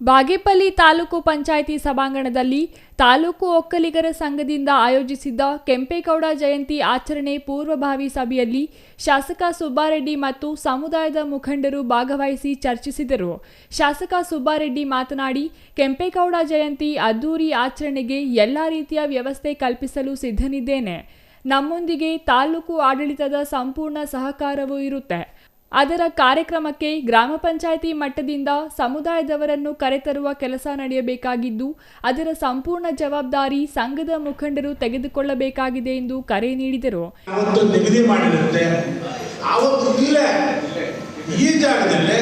ಬಾಗೇಪಲ್ಲಿ ತಾಲೂಕು ಪಂಚಾಯಿತಿ ಸಭಾಂಗಣದಲ್ಲಿ ತಾಲೂಕು ಒಕ್ಕಲಿಗರ ಸಂಘದಿಂದ ಆಯೋಜಿಸಿದ್ದ ಕೆಂಪೇಗೌಡ ಜಯಂತಿ ಆಚರಣೆ ಪೂರ್ವಭಾವಿ ಸಭೆಯಲ್ಲಿ ಶಾಸಕ ಸುಬ್ಬಾರೆಡ್ಡಿ ಮತ್ತು ಸಮುದಾಯದ ಮುಖಂಡರು ಭಾಗವಹಿಸಿ ಚರ್ಚಿಸಿದರು. ಶಾಸಕ ಸುಬ್ಬಾರೆಡ್ಡಿ ಮಾತನಾಡಿ, ಕೆಂಪೇಗೌಡ ಜಯಂತಿ ಅದ್ದೂರಿ ಆಚರಣೆಗೆ ಎಲ್ಲ ರೀತಿಯ ವ್ಯವಸ್ಥೆ ಕಲ್ಪಿಸಲು ಸಿದ್ಧನಿದ್ದೇನೆ. ನಮ್ಮೊಂದಿಗೆ ತಾಲೂಕು ಆಡಳಿತದ ಸಂಪೂರ್ಣ ಸಹಕಾರವೂ ಇರುತ್ತೆ. ಅದರ ಕಾರ್ಯಕ್ರಮಕ್ಕೆ ಗ್ರಾಮ ಪಂಚಾಯಿತಿ ಮಟ್ಟದಿಂದ ಸಮುದಾಯದವರನ್ನು ಕರೆತರುವ ಕೆಲಸ ನಡೆಯಬೇಕಾಗಿದ್ದು, ಅದರ ಸಂಪೂರ್ಣ ಜವಾಬ್ದಾರಿ ಸಂಘದ ಮುಖಂಡರು ತೆಗೆದುಕೊಳ್ಳಬೇಕಾಗಿದೆ ಎಂದು ಕರೆ ನೀಡಿದರು. ನಿಗದಿ ಮಾಡಿರುತ್ತೆ. ಈ ಜಾಗದಲ್ಲಿ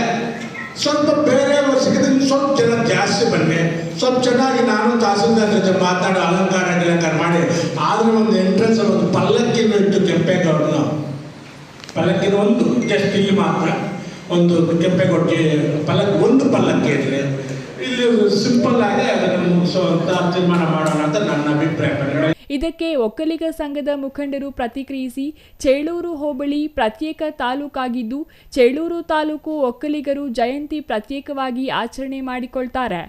ಸ್ವಲ್ಪ ಬೇರೆ ವರ್ಷಕ್ಕಿಂತ ಸ್ವಲ್ಪ ಜನ ಜಾಸ್ತಿ ಬನ್ನಿ, ಸ್ವಲ್ಪ ಚೆನ್ನಾಗಿ ನಾನು ತಹಸೀಲ್ದಾರ್ ಜೊತೆ ಮಾತಾಡಿ ಅಲಂಕಾರ ಮಾಡಿ, ಆದ್ರೆ ಒಂದು ಎಂಟ್ರೆನ್ಸ್ ಒಂದು ಪಲ್ಲಕ್ಕಿನ ಇಟ್ಟು ಕೆಂಪೇಗೌಡನ ಪಲ್ಲಕ್ಕಿನ ಒಂದು ಜಸ್ಟ್ ಇಲ್ಲಿ ಮಾತ್ರ ಒಂದು ಕೆಂಪೇಗೌಡ ಒಂದು ಪಲ್ಲಕ್ಕಿ ಇರಲಿ, ಇಲ್ಲಿ ಸಿಂಪಲ್ ಆಗಿ ಅದನ್ನು ಮುಗಿಸುವಂತ ತೀರ್ಮಾನ ಮಾಡೋಣ ಅಂತ ನನ್ನ ಅಭಿಪ್ರಾಯ. ಇದಕ್ಕೆ ಒಕ್ಕಲಿಗ ಸಂಘದ ಮುಖಂಡರು ಪ್ರತಿಕ್ರಿಯಿಸಿ, ಚೇಳೂರು ಹೋಬಳಿ ಪ್ರತ್ಯೇಕ ತಾಲೂಕಾಗಿದ್ದು, ಚೇಳೂರು ತಾಲೂಕು ಒಕ್ಕಲಿಗರು ಜಯಂತಿ ಪ್ರತ್ಯೇಕವಾಗಿ ಆಚರಣೆ ಮಾಡಿಕೊಳ್ತಾರೆ.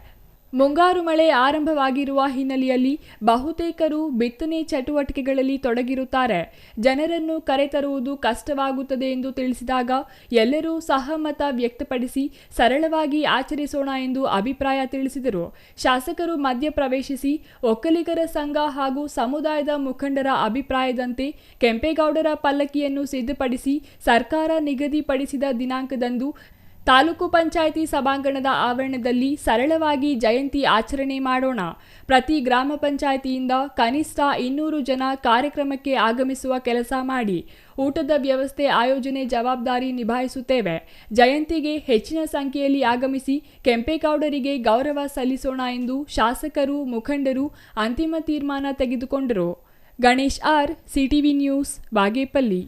ಮುಂಗಾರು ಮಳೆ ಆರಂಭವಾಗಿರುವ ಹಿನ್ನೆಲೆಯಲ್ಲಿ ಬಹುತೇಕರು ಬಿತ್ತನೆ ಚಟುವಟಿಕೆಗಳಲ್ಲಿ ತೊಡಗಿರುತ್ತಾರೆ. ಜನರನ್ನು ಕರೆತರುವುದು ಕಷ್ಟವಾಗುತ್ತದೆ ಎಂದು ತಿಳಿಸಿದಾಗ ಎಲ್ಲರೂ ಸಹಮತ ವ್ಯಕ್ತಪಡಿಸಿ ಸರಳವಾಗಿ ಆಚರಿಸೋಣ ಎಂದು ಅಭಿಪ್ರಾಯ ತಿಳಿಸಿದರು. ಶಾಸಕರು ಮಧ್ಯಪ್ರವೇಶಿಸಿ ಒಕ್ಕಲಿಗರ ಸಂಘ ಹಾಗೂ ಸಮುದಾಯದ ಮುಖಂಡರ ಅಭಿಪ್ರಾಯದಂತೆ ಕೆಂಪೇಗೌಡರ ಪಲ್ಲಕ್ಕಿಯನ್ನು ಸಿದ್ಧಪಡಿಸಿ ಸರ್ಕಾರ ನಿಗದಿಪಡಿಸಿದ ದಿನಾಂಕದಂದು ತಾಲೂಕು ಪಂಚಾಯಿತಿ ಸಭಾಂಗಣದ ಆವರಣದಲ್ಲಿ ಸರಳವಾಗಿ ಜಯಂತಿ ಆಚರಣೆ ಮಾಡೋಣ. ಪ್ರತಿ ಗ್ರಾಮ ಪಂಚಾಯಿತಿಯಿಂದ ಕನಿಷ್ಠ 200 ಜನ ಕಾರ್ಯಕ್ರಮಕ್ಕೆ ಆಗಮಿಸುವ ಕೆಲಸ ಮಾಡಿ. ಊಟದ ವ್ಯವಸ್ಥೆ ಆಯೋಜನೆ ಜವಾಬ್ದಾರಿ ನಿಭಾಯಿಸುತ್ತೇವೆ. ಜಯಂತಿಗೆ ಹೆಚ್ಚಿನ ಸಂಖ್ಯೆಯಲ್ಲಿ ಆಗಮಿಸಿ ಕೆಂಪೇಗೌಡರಿಗೆ ಗೌರವ ಸಲ್ಲಿಸೋಣ ಎಂದು ಶಾಸಕರು ಮುಖಂಡರು ಅಂತಿಮ ತೀರ್ಮಾನ ತೆಗೆದುಕೊಂಡರು. Ganesh R, CTV news, Bagepalli.